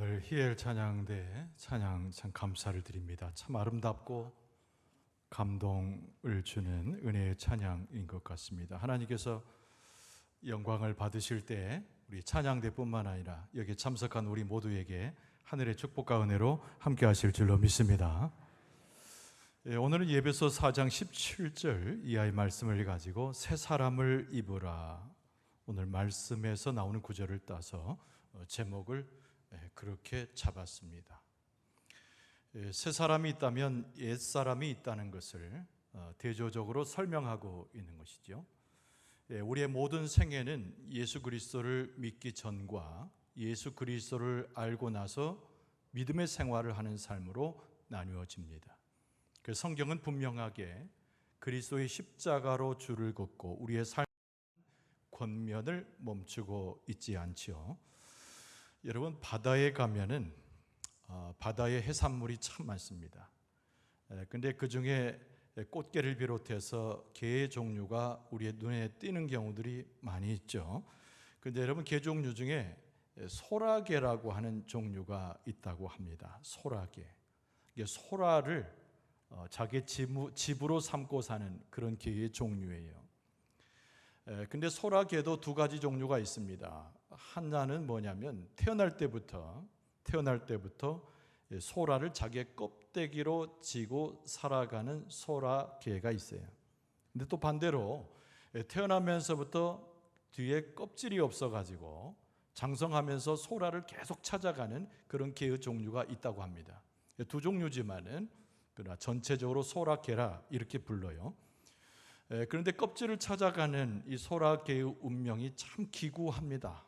오늘 희엘 찬양대 찬양 참 감사를 드립니다. 참 아름답고 감동을 주는 은혜의 찬양인 것 같습니다. 하나님께서 영광을 받으실 때 우리 찬양대뿐만 아니라 여기에 참석한 우리 모두에게 하늘의 축복과 은혜로 함께 하실 줄로 믿습니다. 오늘은 예배서 4장 17절 이하의 말씀을 가지고 새 사람을 입으라, 오늘 말씀에서 나오는 구절을 따서 제목을 그렇게 잡았습니다. 새 사람이 있다면 옛 사람이 있다는 것을 대조적으로 설명하고 있는 것이죠. 우리의 모든 생애는 예수 그리스도를 믿기 전과 예수 그리스도를 알고 나서 믿음의 생활을 하는 삶으로 나누어집니다. 그 성경은 분명하게 그리스도의 십자가로 줄을 긋고 우리의 삶 권면을 멈추고 있지 않지요. 여러분, 바다에 가면은 바다에 해산물이 참 많습니다. 근데 그 중에 꽃게를 비롯해서 게의 종류가 우리의 눈에 띄는 경우들이 많이 있죠. 근데 여러분, 게 종류 중에 소라게라고 하는 종류가 있다고 합니다. 소라게. 이게 소라를 자기 집으로 삼고 사는 그런 게의 종류예요. 근데 소라게도 두 가지 종류가 있습니다. 하나는 뭐냐면 태어날 때부터 소라를 자기의 껍데기로 지고 살아가는 소라게가 있어요. 근데 또 반대로 태어나면서부터 뒤에 껍질이 없어가지고 장성하면서 소라를 계속 찾아가는 그런 게의 종류가 있다고 합니다. 두 종류지만은 그러나 전체적으로 소라게라 이렇게 불러요. 그런데 껍질을 찾아가는 이 소라게의 운명이 참 기구합니다.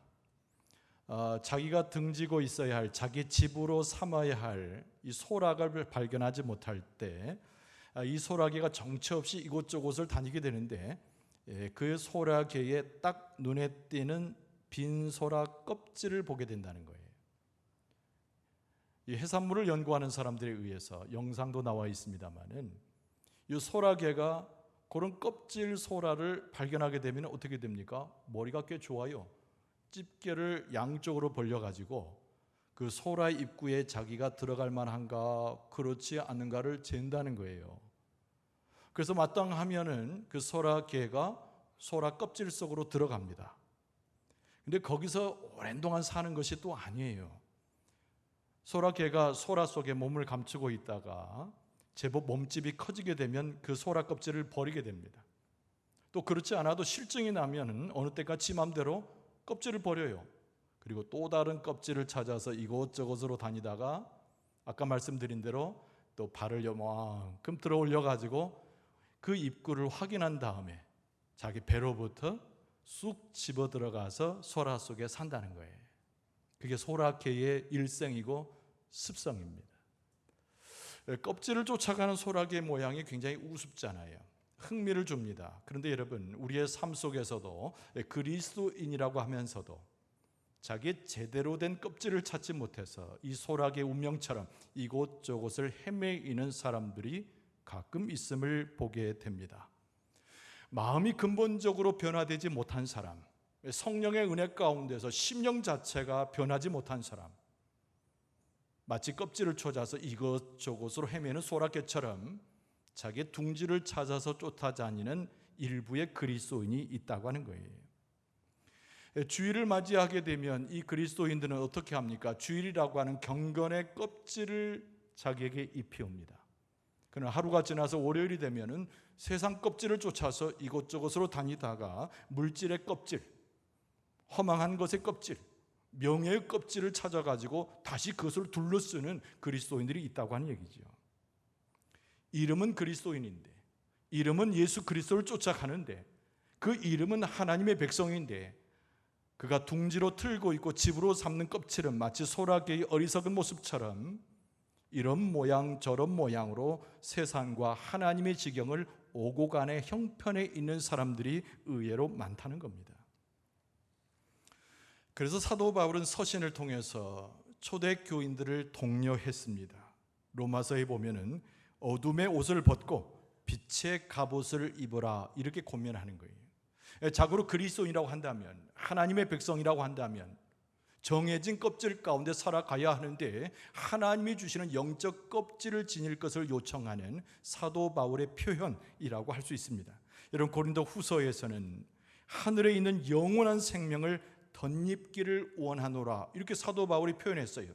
자기가 등지고 있어야 할, 자기 집으로 삼아야 할 이 소라를 발견하지 못할 때 이 소라게가 정처 없이 이곳저곳을 다니게 되는데 그 소라게에 딱 눈에 띄는 빈 소라 껍질을 보게 된다는 거예요. 이 해산물을 연구하는 사람들에 의해서 영상도 나와 있습니다만은 이 소라게가 그런 껍질 소라를 발견하게 되면 어떻게 됩니까? 머리가 꽤 좋아요. 집게를 양쪽으로 벌려가지고 그 소라 입구에 자기가 들어갈 만한가 그렇지 않은가를 잰다는 거예요. 그래서 마땅하면은 그 소라게가 소라 껍질 속으로 들어갑니다. 근데 거기서 오랜 동안 사는 것이 또 아니에요. 소라게가 소라 속에 몸을 감추고 있다가 제법 몸집이 커지게 되면 그 소라 껍질을 버리게 됩니다. 또 그렇지 않아도 실증이 나면은 어느 때가 지 맘대로 껍질을 버려요. 그리고 또 다른 껍질을 찾아서 이곳저곳으로 다니다가 아까 말씀드린 대로 또 발을 요만큼 들어 올려 가지고 그 입구를 확인한 다음에 자기 배로부터 쑥 집어 들어가서 소라 속에 산다는 거예요. 그게 소라게의 일생이고 습성입니다. 껍질을 쫓아가는 소라게 모양이 굉장히 우습잖아요. 흥미를 줍니다. 그런데 여러분, 우리의 삶 속에서도 그리스도인이라고 하면서도 자기의 제대로 된 껍질을 찾지 못해서 이 소라게 운명처럼 이곳저곳을 헤매이는 사람들이 가끔 있음을 보게 됩니다. 마음이 근본적으로 변화되지 못한 사람, 성령의 은혜 가운데서 심령 자체가 변하지 못한 사람, 마치 껍질을 찾아서 이것저것으로 헤매는 소라게처럼 자기의 둥지를 찾아서 쫓아다니는 일부의 그리스도인이 있다고 하는 거예요. 주일을 맞이하게 되면 이 그리스도인들은 어떻게 합니까? 주일이라고 하는 경건의 껍질을 자기에게 입혀옵니다. 그러나 하루가 지나서 월요일이 되면은 세상 껍질을 쫓아서 이곳저곳으로 다니다가 물질의 껍질, 허망한 것의 껍질, 명예의 껍질을 찾아가지고 다시 그것을 둘러쓰는 그리스도인들이 있다고 하는 얘기죠. 이름은 그리스도인인데, 이름은 예수 그리스도를 쫓아가는데, 그 이름은 하나님의 백성인데 그가 둥지로 틀고 있고 집으로 삼는 껍질은 마치 소라게의 어리석은 모습처럼 이런 모양 저런 모양으로 세상과 하나님의 지경을 오고 가는 형편에 있는 사람들이 의외로 많다는 겁니다. 그래서 사도 바울은 서신을 통해서 초대교인들을 독려했습니다. 로마서에 보면은 어둠의 옷을 벗고 빛의 갑옷을 입으라 이렇게 권면하는 거예요. 자고로 그리스도인이라고 한다면, 하나님의 백성이라고 한다면 정해진 껍질 가운데 살아가야 하는데 하나님이 주시는 영적 껍질을 지닐 것을 요청하는 사도 바울의 표현이라고 할 수 있습니다. 여러분, 고린도 후서에서는 하늘에 있는 영원한 생명을 덧입기를 원하노라, 이렇게 사도 바울이 표현했어요.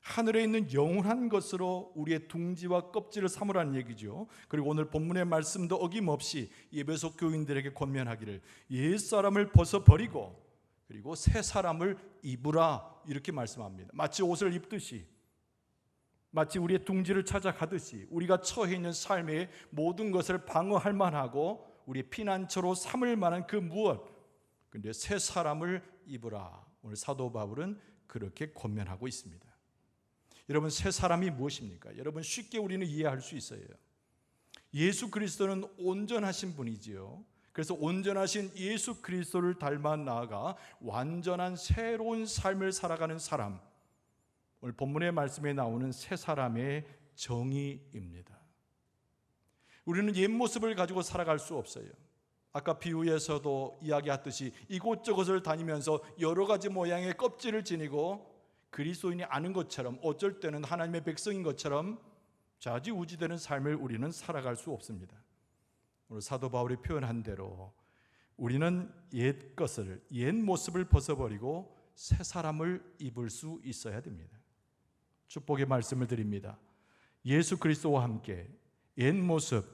하늘에 있는 영원한 것으로 우리의 둥지와 껍질을 삼으라는 얘기죠. 그리고 오늘 본문의 말씀도 어김없이 에베소 교인들에게 권면하기를 옛사람을 벗어버리고 그리고 새 사람을 입으라, 이렇게 말씀합니다. 마치 옷을 입듯이, 마치 우리의 둥지를 찾아가듯이 우리가 처해 있는 삶의 모든 것을 방어할 만하고 우리의 피난처로 삼을 만한 그 무엇, 근데 새 사람을 입으라. 오늘 사도 바울은 그렇게 권면하고 있습니다. 여러분, 새 사람이 무엇입니까? 여러분, 쉽게 우리는 이해할 수 있어요. 예수 그리스도는 온전하신 분이지요. 그래서 온전하신 예수 그리스도를 닮아 나아가 완전한 새로운 삶을 살아가는 사람, 오늘 본문의 말씀에 나오는 새 사람의 정의입니다. 우리는 옛 모습을 가지고 살아갈 수 없어요. 아까 비유에서도 이야기했듯이 이곳저곳을 다니면서 여러 가지 모양의 껍질을 지니고 그리스도인이 아는 것처럼, 어쩔 때는 하나님의 백성인 것처럼 좌지우지되는 삶을 우리는 살아갈 수 없습니다. 오늘 사도 바울이 표현한 대로 우리는 옛 것을, 옛 모습을 벗어버리고 새 사람을 입을 수 있어야 됩니다. 축복의 말씀을 드립니다. 예수 그리스도와 함께 옛 모습,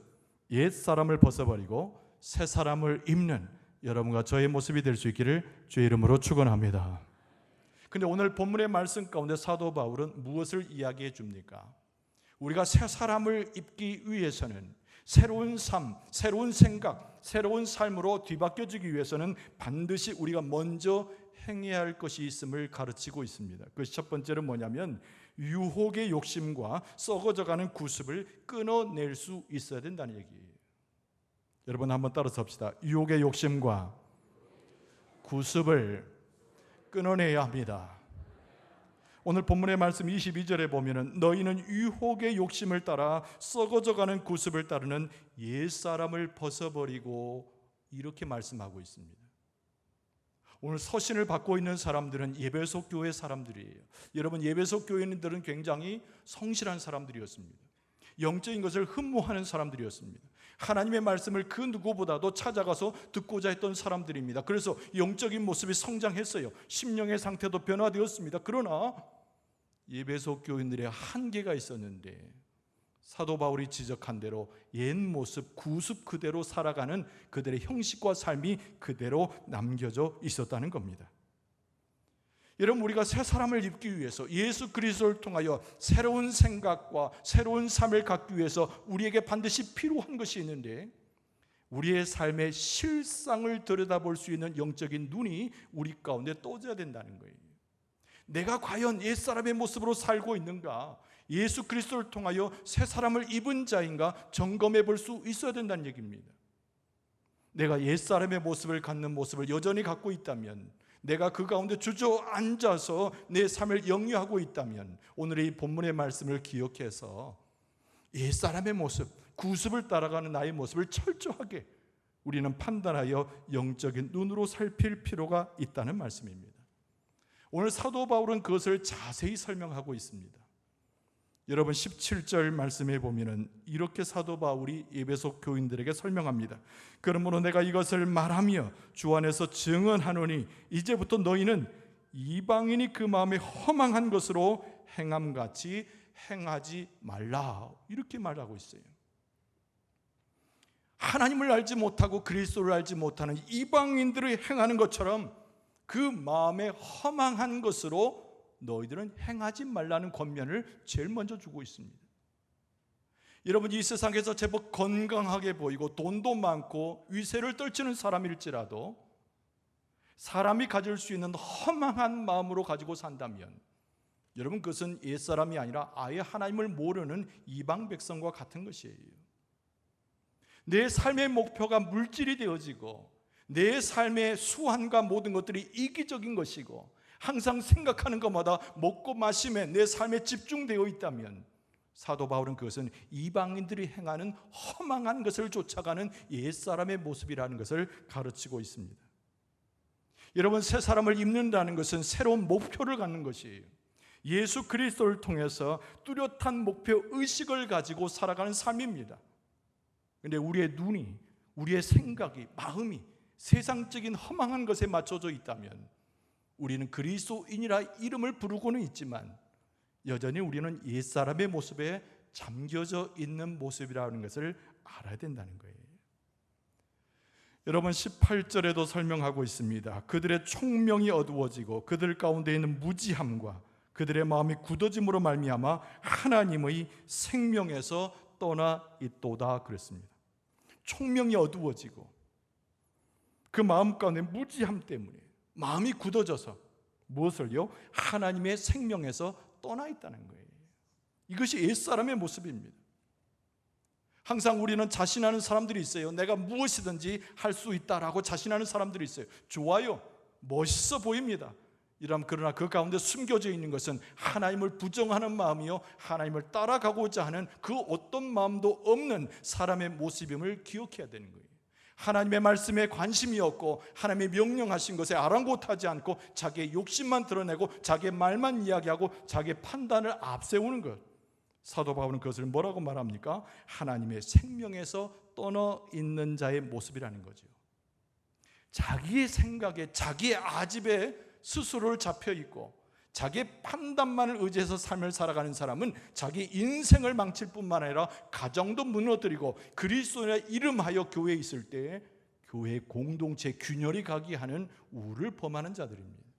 옛 사람을 벗어버리고 새 사람을 입는 여러분과 저의 모습이 될 수 있기를 주의 이름으로 축원합니다. 근데 오늘 본문의 말씀 가운데 사도 바울은 무엇을 이야기해 줍니까? 우리가 새 사람을 입기 위해서는 새로운 삶, 새로운 생각, 새로운 삶으로 뒤바뀌어지기 위해서는 반드시 우리가 먼저 행해야 할 것이 있음을 가르치고 있습니다. 그것이 첫 번째는 뭐냐면 유혹의 욕심과 썩어져가는 구습을 끊어낼 수 있어야 된다는 얘기예요. 여러분, 한번 따라서 합시다. 유혹의 욕심과 구습을 끊어내야 합니다. 오늘 본문의 말씀 22절에 보면은 너희는 유혹의 욕심을 따라 썩어져가는 구습을 따르는 옛사람을 벗어버리고, 이렇게 말씀하고 있습니다. 오늘 서신을 받고 있는 사람들은 예배소 교회 사람들이에요. 여러분, 예배소 교회인들은 굉장히 성실한 사람들이었습니다. 영적인 것을 흠모하는 사람들이었습니다. 하나님의 말씀을 그 누구보다도 찾아가서 듣고자 했던 사람들입니다. 그래서 영적인 모습이 성장했어요. 심령의 상태도 변화되었습니다. 그러나 예배소 교인들의 한계가 있었는데 사도 바울이 지적한 대로 옛 모습, 구습 그대로 살아가는 그들의 형식과 삶이 그대로 남겨져 있었다는 겁니다. 여러분, 우리가 새 사람을 입기 위해서 예수 그리스도를 통하여 새로운 생각과 새로운 삶을 갖기 위해서 우리에게 반드시 필요한 것이 있는데, 우리의 삶의 실상을 들여다볼 수 있는 영적인 눈이 우리 가운데 떠져야 된다는 거예요. 내가 과연 옛사람의 모습으로 살고 있는가, 예수 그리스도를 통하여 새 사람을 입은 자인가 점검해 볼 수 있어야 된다는 얘기입니다. 내가 옛사람의 모습을 갖는 모습을 여전히 갖고 있다면, 내가 그 가운데 주저앉아서 내 삶을 영위하고 있다면, 오늘의 이 본문의 말씀을 기억해서 옛사람의 모습, 구습을 따라가는 나의 모습을 철저하게 우리는 판단하여 영적인 눈으로 살필 필요가 있다는 말씀입니다. 오늘 사도 바울은 그것을 자세히 설명하고 있습니다. 여러분, 17절 말씀에 보면은 이렇게 사도 바울이 에베소 교인들에게 설명합니다. 그러므로 내가 이것을 말하며 주 안에서 증언하노니 이제부터 너희는 이방인이 그 마음에 허망한 것으로 행함같이 행하지 말라, 이렇게 말하고 있어요. 하나님을 알지 못하고 그리스도를 알지 못하는 이방인들이 행하는 것처럼 그 마음에 허망한 것으로 너희들은 행하지 말라는 권면을 제일 먼저 주고 있습니다. 여러분, 이 세상에서 제법 건강하게 보이고 돈도 많고 위세를 떨치는 사람일지라도 사람이 가질 수 있는 허망한 마음으로 가지고 산다면 여러분, 그것은 옛사람이 아니라 아예 하나님을 모르는 이방 백성과 같은 것이에요. 내 삶의 목표가 물질이 되어지고 내 삶의 수완과 모든 것들이 이기적인 것이고 항상 생각하는 것마다 먹고 마심에 내 삶에 집중되어 있다면 사도 바울은 그것은 이방인들이 행하는 허망한 것을 쫓아가는 옛사람의 모습이라는 것을 가르치고 있습니다. 여러분, 새 사람을 입는다는 것은 새로운 목표를 갖는 것이에요. 예수 그리스도를 통해서 뚜렷한 목표 의식을 가지고 살아가는 삶입니다. 그런데 우리의 눈이, 우리의 생각이, 마음이 세상적인 허망한 것에 맞춰져 있다면 우리는 그리스도인이라 이름을 부르고는 있지만 여전히 우리는 옛사람의 모습에 잠겨져 있는 모습이라는 것을 알아야 된다는 거예요. 여러분, 18절에도 설명하고 있습니다. 그들의 총명이 어두워지고 그들 가운데 있는 무지함과 그들의 마음이 굳어짐으로 말미암아 하나님의 생명에서 떠나 있도다 그랬습니다. 총명이 어두워지고 그 마음 가운데 무지함 때문에 마음이 굳어져서 무엇을요? 하나님의 생명에서 떠나 있다는 거예요. 이것이 옛사람의 모습입니다. 항상 우리는 자신하는 사람들이 있어요. 내가 무엇이든지 할 수 있다라고 자신하는 사람들이 있어요. 좋아요, 멋있어 보입니다. 그러나 그 가운데 숨겨져 있는 것은 하나님을 부정하는 마음이요, 하나님을 따라가고자 하는 그 어떤 마음도 없는 사람의 모습임을 기억해야 되는 거예요. 하나님의 말씀에 관심이 없고 하나님의 명령하신 것에 아랑곳하지 않고 자기의 욕심만 드러내고 자기의 말만 이야기하고 자기의 판단을 앞세우는 것. 사도 바울은 그것을 뭐라고 말합니까? 하나님의 생명에서 떠나 있는 자의 모습이라는 거죠. 자기의 생각에, 자기의 아집에 스스로를 잡혀 있고 자기의 판단만을 의지해서 삶을 살아가는 사람은 자기 인생을 망칠 뿐만 아니라 가정도 무너뜨리고 그리스도의 이름하여 교회에 있을 때 교회 공동체 균열이 가게 하는 우를 범하는 자들입니다.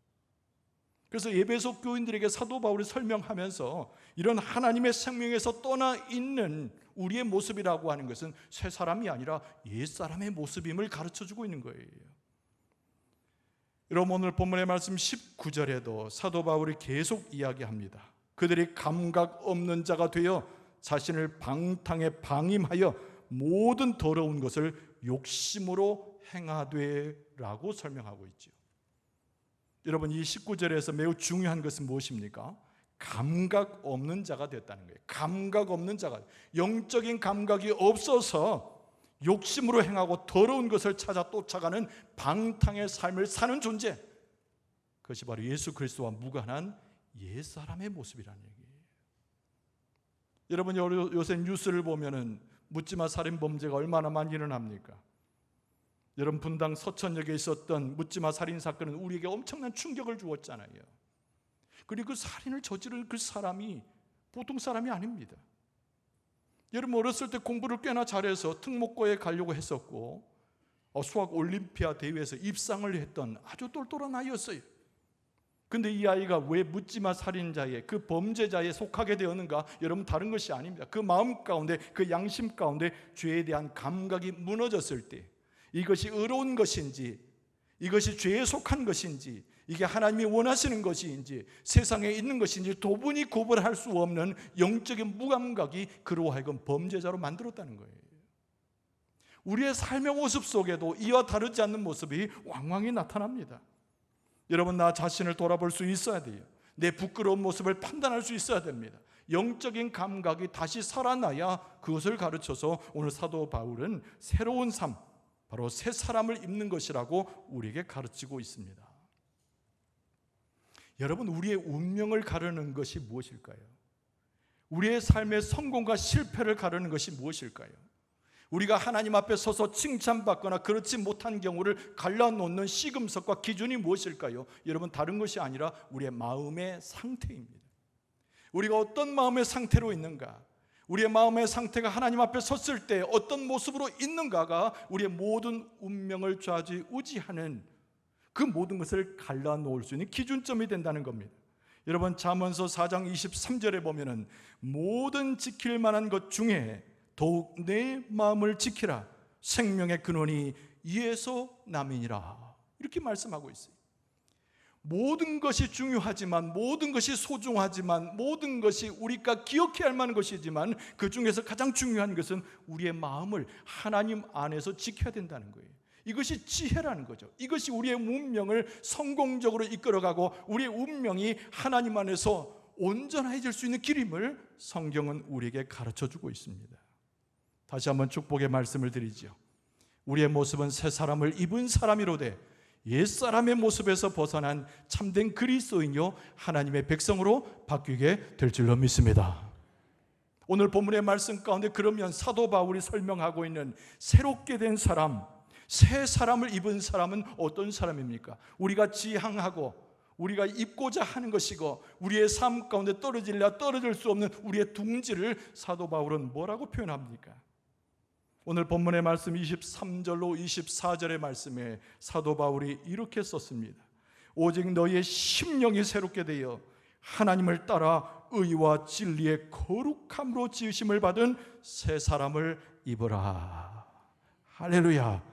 그래서 에베소 교인들에게 사도 바울이 설명하면서 이런 하나님의 생명에서 떠나 있는 우리의 모습이라고 하는 것은 새 사람이 아니라 옛 사람의 모습임을 가르쳐주고 있는 거예요. 여러분, 오늘 본문의 말씀 19절에도 사도 바울이 계속 이야기합니다. 그들이 감각 없는 자가 되어 자신을 방탕에 방임하여 모든 더러운 것을 욕심으로 행하되라고 설명하고 있죠. 여러분, 이 19절에서 매우 중요한 것은 무엇입니까? 감각 없는 자가 됐다는 거예요. 감각 없는 자가, 영적인 감각이 없어서 욕심으로 행하고 더러운 것을 찾아 쫓아가는 방탕의 삶을 사는 존재, 그것이 바로 예수 그리스도와 무관한 옛사람의 모습이라는 얘기예요. 여러분, 요새 뉴스를 보면은 묻지마 살인 범죄가 얼마나 많이 일어납니까? 여러분, 분당 서천역에 있었던 묻지마 살인 사건은 우리에게 엄청난 충격을 주었잖아요. 그리고 그 살인을 저지른 그 사람이 보통 사람이 아닙니다. 여러분, 어렸을 때 공부를 꽤나 잘해서 특목고에 가려고 했었고 수학 올림피아 대회에서 입상을 했던 아주 똘똘한 아이였어요. 근데 이 아이가 왜 묻지마 살인자의 그 범죄자에 속하게 되었는가? 여러분, 다른 것이 아닙니다. 그 마음 가운데, 그 양심 가운데 죄에 대한 감각이 무너졌을 때 이것이 의로운 것인지, 이것이 죄에 속한 것인지, 이게 하나님이 원하시는 것인지, 세상에 있는 것인지 도분히 구분할 수 없는 영적인 무감각이 그로 하여금 범죄자로 만들었다는 거예요. 우리의 삶의 모습 속에도 이와 다르지 않는 모습이 왕왕히 나타납니다. 여러분, 나 자신을 돌아볼 수 있어야 돼요. 내 부끄러운 모습을 판단할 수 있어야 됩니다. 영적인 감각이 다시 살아나야 그것을 가르쳐서 오늘 사도 바울은 새로운 삶, 바로 새 사람을 입는 것이라고 우리에게 가르치고 있습니다. 여러분, 우리의 운명을 가르는 것이 무엇일까요? 우리의 삶의 성공과 실패를 가르는 것이 무엇일까요? 우리가 하나님 앞에 서서 칭찬받거나 그렇지 못한 경우를 갈라놓는 시금석과 기준이 무엇일까요? 여러분, 다른 것이 아니라 우리의 마음의 상태입니다. 우리가 어떤 마음의 상태로 있는가, 우리의 마음의 상태가 하나님 앞에 섰을 때 어떤 모습으로 있는가가 우리의 모든 운명을 좌지우지하는 그 모든 것을 갈라놓을 수 있는 기준점이 된다는 겁니다. 여러분, 잠언서 4장 23절에 보면은 모든 지킬 만한 것 중에 더욱 내 마음을 지키라. 생명의 근원이 이에서 남이니라. 이렇게 말씀하고 있어요. 모든 것이 중요하지만, 모든 것이 소중하지만, 모든 것이 우리가 기억해야 할 만한 것이지만 그 중에서 가장 중요한 것은 우리의 마음을 하나님 안에서 지켜야 된다는 거예요. 이것이 지혜라는 거죠. 이것이 우리의 운명을 성공적으로 이끌어가고 우리의 운명이 하나님 안에서 온전해질 수 있는 길임을 성경은 우리에게 가르쳐주고 있습니다. 다시 한번 축복의 말씀을 드리죠. 우리의 모습은 새 사람을 입은 사람이로되 옛사람의 모습에서 벗어난 참된 그리스도인요 하나님의 백성으로 바뀌게 될 줄로 믿습니다. 오늘 본문의 말씀 가운데 그러면 사도 바울이 설명하고 있는 새롭게 된 사람, 새 사람을 입은 사람은 어떤 사람입니까? 우리가 지향하고 우리가 입고자 하는 것이고 우리의 삶 가운데 떨어질래야 떨어질 수 없는 우리의 둥지를 사도 바울은 뭐라고 표현합니까? 오늘 본문의 말씀 23절로 24절의 말씀에 사도 바울이 이렇게 썼습니다. 오직 너희의 심령이 새롭게 되어 하나님을 따라 의와 진리의 거룩함으로 지으심을 받은 새 사람을 입으라. 할렐루야.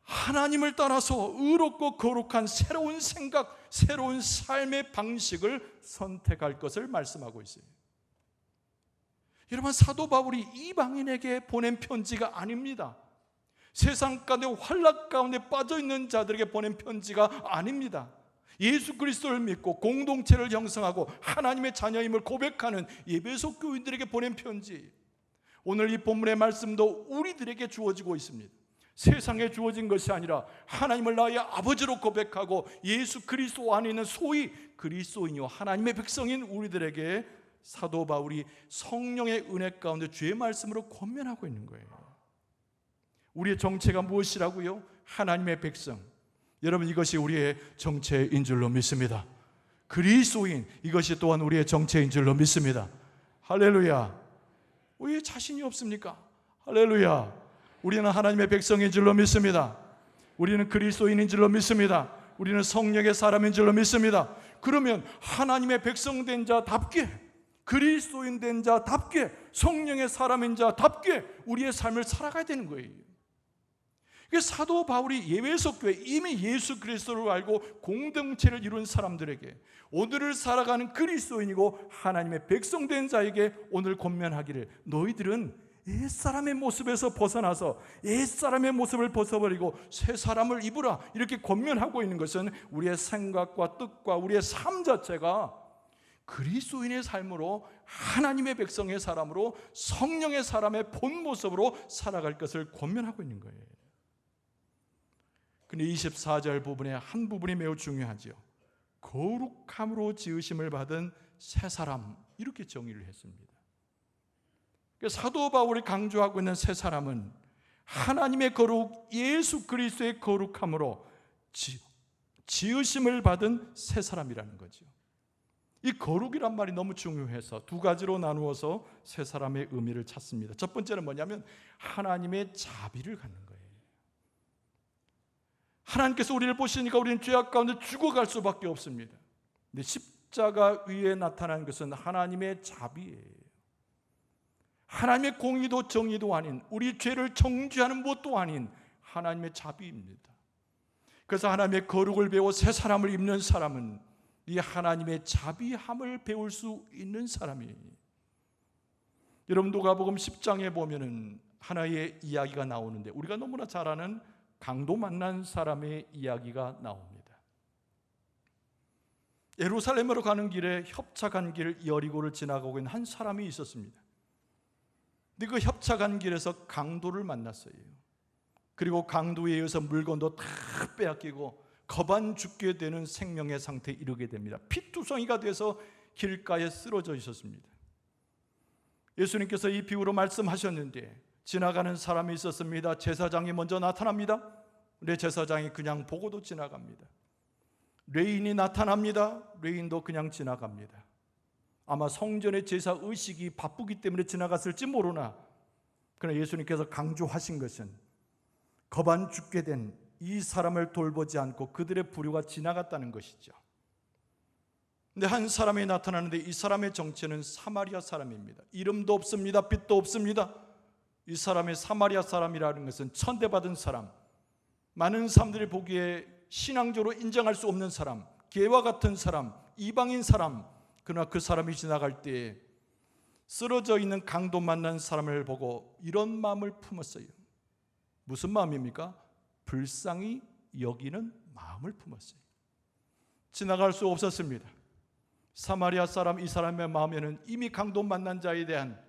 하나님을 따라서 의롭고 거룩한 새로운 생각, 새로운 삶의 방식을 선택할 것을 말씀하고 있어요. 여러분, 사도 바울이 이방인에게 보낸 편지가 아닙니다. 세상 가운데 환락 가운데 빠져있는 자들에게 보낸 편지가 아닙니다. 예수 그리스도를 믿고 공동체를 형성하고 하나님의 자녀임을 고백하는 에베소 교인들에게 보낸 편지. 오늘 이 본문의 말씀도 우리들에게 주어지고 있습니다. 세상에 주어진 것이 아니라 하나님을 나의 아버지로 고백하고 예수 그리스도 안에 있는 소위 그리스도인이요 하나님의 백성인 우리들에게 사도 바울이 성령의 은혜 가운데 주의 말씀으로 권면하고 있는 거예요. 우리의 정체가 무엇이라고요? 하나님의 백성. 여러분, 이것이 우리의 정체인 줄로 믿습니다. 그리스도인, 이것이 또한 우리의 정체인 줄로 믿습니다. 할렐루야. 왜 자신이 없습니까? 할렐루야. 우리는 하나님의 백성인 줄로 믿습니다. 우리는 그리스도인인 줄로 믿습니다. 우리는 성령의 사람인 줄로 믿습니다. 그러면 하나님의 백성된 자답게, 그리스도인 된 자답게, 성령의 사람인 자답게 우리의 삶을 살아가야 되는 거예요. 사도 바울이 에베소 교회 이미 예수 그리스도를 알고 공동체를 이룬 사람들에게 오늘을 살아가는 그리스도인이고 하나님의 백성된 자에게 오늘 권면하기를, 너희들은 옛사람의 모습에서 벗어나서 옛사람의 모습을 벗어버리고 새 사람을 입으라, 이렇게 권면하고 있는 것은 우리의 생각과 뜻과 우리의 삶 자체가 그리스도인의 삶으로, 하나님의 백성의 사람으로, 성령의 사람의 본 모습으로 살아갈 것을 권면하고 있는 거예요. 근데 24절 부분의 한 부분이 매우 중요하죠. 거룩함으로 지으심을 받은 새 사람, 이렇게 정의를 했습니다. 사도 바울이 강조하고 있는 새 사람은 하나님의 거룩, 예수 그리스도의 거룩함으로 지으심을 받은 새 사람이라는 거죠. 이 거룩이란 말이 너무 중요해서 두 가지로 나누어서 새 사람의 의미를 찾습니다. 첫 번째는 뭐냐면 하나님의 자비를 갖는 거예요. 하나님께서 우리를 보시니까 우리는 죄악 가운데 죽어갈 수밖에 없습니다. 근데 십자가 위에 나타난 것은 하나님의 자비예요. 하나님의 공의도 정의도 아닌, 우리 죄를 정죄하는 무엇도 아닌 하나님의 자비입니다. 그래서 하나님의 거룩을 배워 새 사람을 입는 사람은 이 하나님의 자비함을 배울 수 있는 사람이에요. 여러분, 누가복음 10장에 보면은 하나의 이야기가 나오는데, 우리가 너무나 잘 아는 강도 만난 사람의 이야기가 나옵니다. 예루살렘으로 가는 길에 협착한 길 여리고를 지나가고 있는 한 사람이 있었습니다. 근데 그 협착한 길에서 강도를 만났어요. 그리고 강도에 의해서 물건도 다 빼앗기고 거반 죽게 되는 생명의 상태에 이르게 됩니다. 피투성이가 돼서 길가에 쓰러져 있었습니다. 예수님께서 이 비유로 말씀하셨는데, 지나가는 사람이 있었습니다. 제사장이 먼저 나타납니다. 근데 제사장이 그냥 보고도 지나갑니다. 레인이 나타납니다. 레인도 그냥 지나갑니다. 아마 성전의 제사 의식이 바쁘기 때문에 지나갔을지 모르나, 그러나 예수님께서 강조하신 것은 거반 죽게 된 이 사람을 돌보지 않고 그들의 부류가 지나갔다는 것이죠. 근데 한 사람이 나타나는데 이 사람의 정체는 사마리아 사람입니다. 이름도 없습니다. 빛도 없습니다. 이 사람의 사마리아 사람이라는 것은 천대받은 사람, 많은 사람들이 보기에 신앙적으로 인정할 수 없는 사람, 개와 같은 사람, 이방인 사람. 그러나 그 사람이 지나갈 때 쓰러져 있는 강도 만난 사람을 보고 이런 마음을 품었어요. 무슨 마음입니까? 불쌍히 여기는 마음을 품었어요. 지나갈 수 없었습니다. 사마리아 사람, 이 사람의 마음에는 이미 강도 만난 자에 대한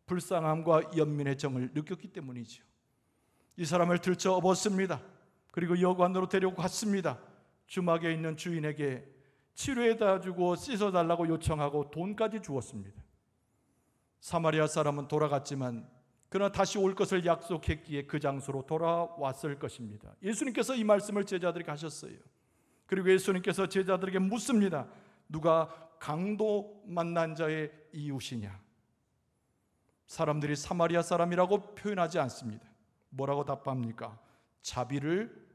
불쌍함과 연민의 정을 느꼈기 때문이죠. 이 사람을 들쳐 업었습니다. 그리고 여관으로 데리고 갔습니다. 주막에 있는 주인에게 치료해다 주고 씻어달라고 요청하고 돈까지 주었습니다. 사마리아 사람은 돌아갔지만 그러나 다시 올 것을 약속했기에 그 장소로 돌아왔을 것입니다. 예수님께서 이 말씀을 제자들에게 하셨어요. 그리고 예수님께서 제자들에게 묻습니다. 누가 강도 만난 자의 이웃이냐? 사람들이 사마리아 사람이라고 표현하지 않습니다. 뭐라고 답합니까? 자비를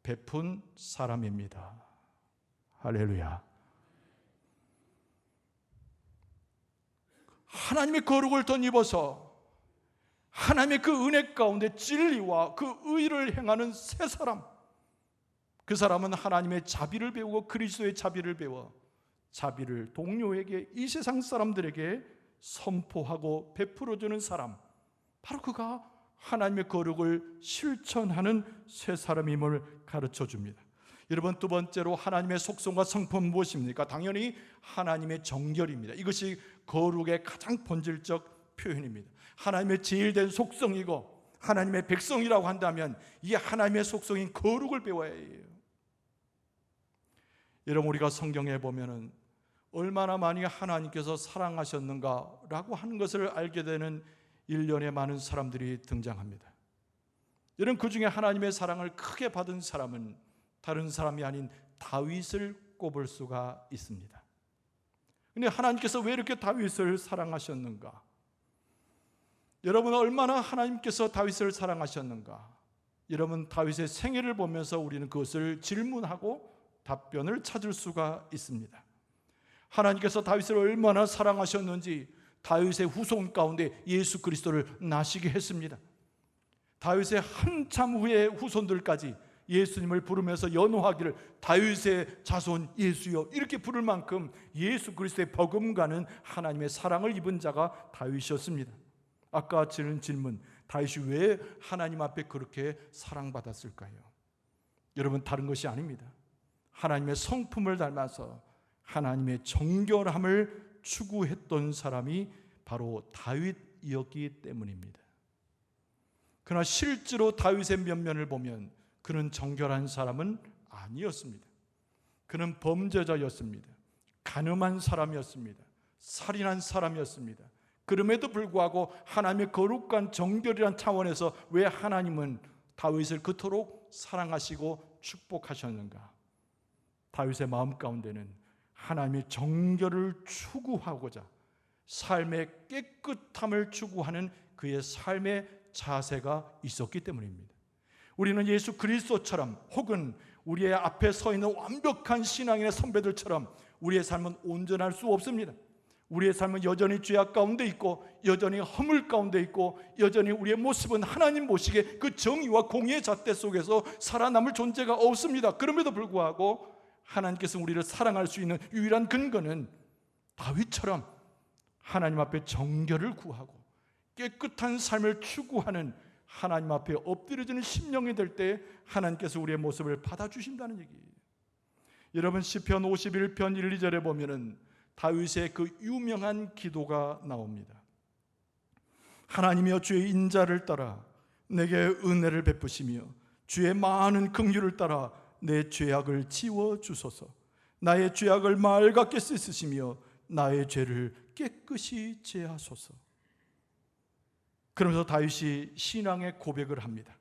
베푼 사람입니다. 할렐루야. 하나님의 거룩을 덧입어서 하나님의 그 은혜 가운데 진리와 그 의를 행하는 새 사람, 그 사람은 하나님의 자비를 배우고 그리스도의 자비를 배워 자비를 동료에게, 이 세상 사람들에게 선포하고 베풀어주는 사람, 바로 그가 하나님의 거룩을 실천하는 새 사람임을 가르쳐 줍니다. 여러분, 두 번째로 하나님의 속성과 성품은 무엇입니까? 당연히 하나님의 정결입니다. 이것이 거룩의 가장 본질적 표현입니다. 하나님의 제일 된 속성이고 하나님의 백성이라고 한다면 이 하나님의 속성인 거룩을 배워야 해요. 여러분, 우리가 성경에 보면은 얼마나 많이 하나님께서 사랑하셨는가라고 하는 것을 알게 되는 일련의 많은 사람들이 등장합니다. 여러분, 그 중에 하나님의 사랑을 크게 받은 사람은 다른 사람이 아닌 다윗을 꼽을 수가 있습니다. 그런데 하나님께서 왜 이렇게 다윗을 사랑하셨는가? 여러분, 얼마나 하나님께서 다윗을 사랑하셨는가? 여러분, 다윗의 생애를 보면서 우리는 그것을 질문하고 답변을 찾을 수가 있습니다. 하나님께서 다윗을 얼마나 사랑하셨는지 다윗의 후손 가운데 예수 그리스도를 나시게 했습니다. 다윗의 한참 후의 후손들까지 예수님을 부르면서 연호하기를 다윗의 자손 예수여 이렇게 부를 만큼 예수 그리스도의 버금가는 하나님의 사랑을 입은 자가 다윗이었습니다. 아까 지는 질문, 다윗이 왜 하나님 앞에 그렇게 사랑받았을까요? 여러분, 다른 것이 아닙니다. 하나님의 성품을 닮아서 하나님의 정결함을 추구했던 사람이 바로 다윗이었기 때문입니다. 그러나 실제로 다윗의 면면을 보면 그는 정결한 사람은 아니었습니다. 그는 범죄자였습니다. 가늠한 사람이었습니다. 살인한 사람이었습니다. 그럼에도 불구하고 하나님의 거룩한 정결이란 차원에서 왜 하나님은 다윗을 그토록 사랑하시고 축복하셨는가? 다윗의 마음 가운데는 하나님의 정결을 추구하고자 삶의 깨끗함을 추구하는 그의 삶의 자세가 있었기 때문입니다. 우리는 예수 그리스도처럼 혹은 우리의 앞에 서 있는 완벽한 신앙인의 선배들처럼 우리의 삶은 온전할 수 없습니다. 우리의 삶은 여전히 죄악 가운데 있고 여전히 허물 가운데 있고 여전히 우리의 모습은 하나님 보시기에 그 정의와 공의의 잣대 속에서 살아남을 존재가 없습니다. 그럼에도 불구하고 하나님께서 우리를 사랑할 수 있는 유일한 근거는 다윗처럼 하나님 앞에 정결을 구하고 깨끗한 삶을 추구하는 하나님 앞에 엎드려지는 심령이 될 때 하나님께서 우리의 모습을 받아주신다는 얘기예요. 여러분, 시편 51편 1, 2절에 보면은 다윗의 그 유명한 기도가 나옵니다. 하나님이여, 주의 인자를 따라 내게 은혜를 베푸시며 주의 많은 긍휼을 따라 내 죄악을 지워주소서. 나의 죄악을 맑게 씻으시며 나의 죄를 깨끗이 제하소서. 그러면서 다윗이 신앙의 고백을 합니다.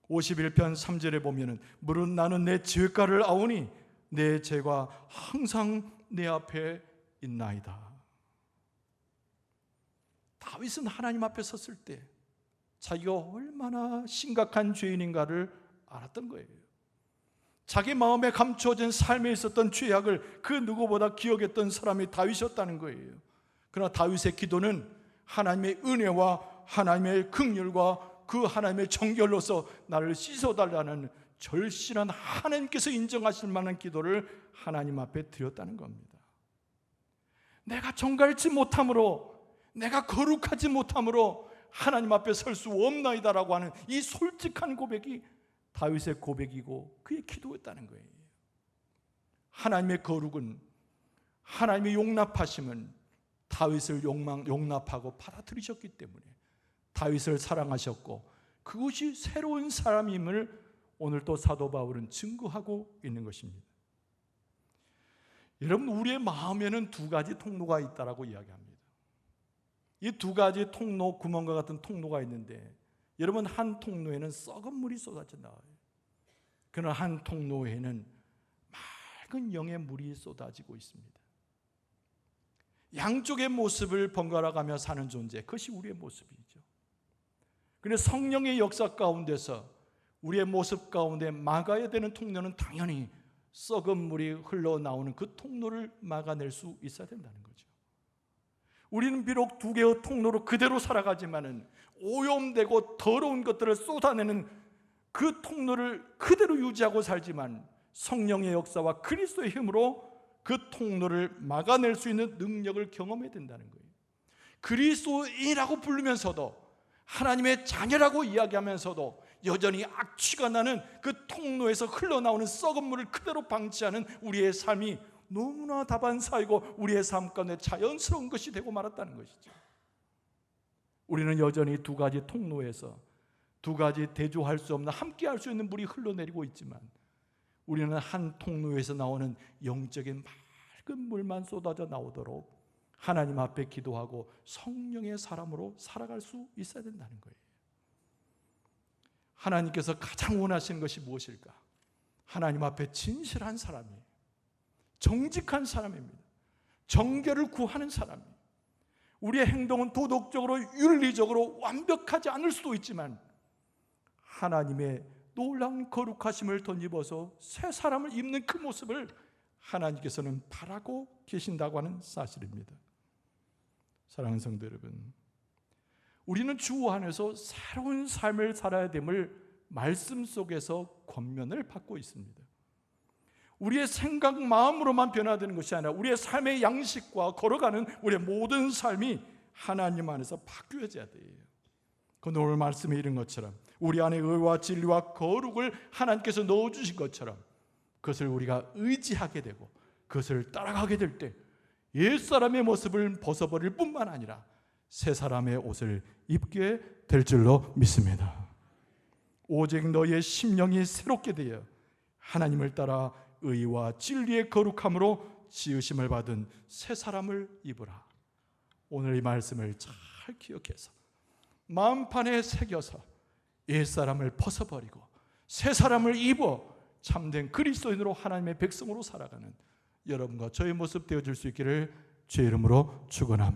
51편 3절에 보면은 무릇 나는 내 죄가를 아오니 내 죄가 항상 내 앞에 있나이다. 다윗은 하나님 앞에 섰을 때 자기가 얼마나 심각한 죄인인가를 알았던 거예요. 자기 마음에 감추어진 삶에 있었던 죄악을 그 누구보다 기억했던 사람이 다윗이었다는 거예요. 그러나 다윗의 기도는 하나님의 은혜와 하나님의 긍휼과 그 하나님의 정결로서 나를 씻어달라는 절실한 하나님께서 인정하실 만한 기도를 하나님 앞에 드렸다는 겁니다. 내가 정갈치 못함으로, 내가 거룩하지 못함으로 하나님 앞에 설 수 없나이다라고 하는 이 솔직한 고백이 다윗의 고백이고 그의 기도였다는 거예요. 하나님의 거룩은, 하나님의 용납하심은 다윗을 용납하고 받아들이셨기 때문에 다윗을 사랑하셨고 그것이 새로운 사람임을 오늘 또 사도 바울은 증거하고 있는 것입니다. 여러분, 우리의 마음에는 두 가지 통로가 있다라고 이야기합니다. 이 두 가지 통로, 구멍과 같은 통로가 있는데, 여러분, 한 통로에는 썩은 물이 쏟아져 나와요. 그러나 한 통로에는 맑은 영의 물이 쏟아지고 있습니다. 양쪽의 모습을 번갈아 가며 사는 존재, 그것이 우리의 모습이죠. 그런데 성령의 역사 가운데서 우리의 모습 가운데 막아야 되는 통로는 당연히 썩은 물이 흘러나오는 그 통로를 막아낼 수 있어야 된다는 거죠. 우리는 비록 두 개의 통로로 그대로 살아가지만은 오염되고 더러운 것들을 쏟아내는 그 통로를 그대로 유지하고 살지만, 성령의 역사와 그리스도의 힘으로 그 통로를 막아낼 수 있는 능력을 경험해야 된다는 거예요. 그리스도인이라고 부르면서도, 하나님의 자녀라고 이야기하면서도 여전히 악취가 나는 그 통로에서 흘러나오는 썩은 물을 그대로 방치하는 우리의 삶이 너무나 다반사이고 우리의 삶 가운데 자연스러운 것이 되고 말았다는 것이죠. 우리는 여전히 두 가지 통로에서 두 가지 대조할 수 없는, 함께 할 수 있는 물이 흘러내리고 있지만, 우리는 한 통로에서 나오는 영적인 맑은 물만 쏟아져 나오도록 하나님 앞에 기도하고 성령의 사람으로 살아갈 수 있어야 된다는 거예요. 하나님께서 가장 원하시는 것이 무엇일까? 하나님 앞에 진실한 사람이에요. 정직한 사람입니다. 정결을 구하는 사람이에요. 우리의 행동은 도덕적으로, 윤리적으로 완벽하지 않을 수도 있지만, 하나님의 놀라운 거룩하심을 덧입어서 새 사람을 입는 그 모습을 하나님께서는 바라고 계신다고 하는 사실입니다. 사랑하는 성도 여러분, 우리는 주 안에서 새로운 삶을 살아야 됨을 말씀 속에서 권면을 받고 있습니다. 우리의 생각, 마음으로만 변화되는 것이 아니라 우리의 삶의 양식과 걸어가는 우리의 모든 삶이 하나님 안에서 바뀌어져야 돼요. 그 오늘 말씀에 이른 것처럼 우리 안에 의와 진리와 거룩을 하나님께서 넣어주신 것처럼 그것을 우리가 의지하게 되고 그것을 따라가게 될 때 옛사람의 모습을 벗어버릴 뿐만 아니라 새 사람의 옷을 입게 될 줄로 믿습니다. 오직 너희의 심령이 새롭게 되어 하나님을 따라 의와 진리의 거룩함으로 지으심을 받은 새 사람을 입으라. 오늘 이 말씀을 잘 기억해서 마음판에 새겨서 옛사람을 벗어버리고 새 사람을 입어 참된 그리스도인으로 하나님의 백성으로 살아가는 여러분과 저의 모습 되어줄 수 있기를 주의 이름으로 축원합니다.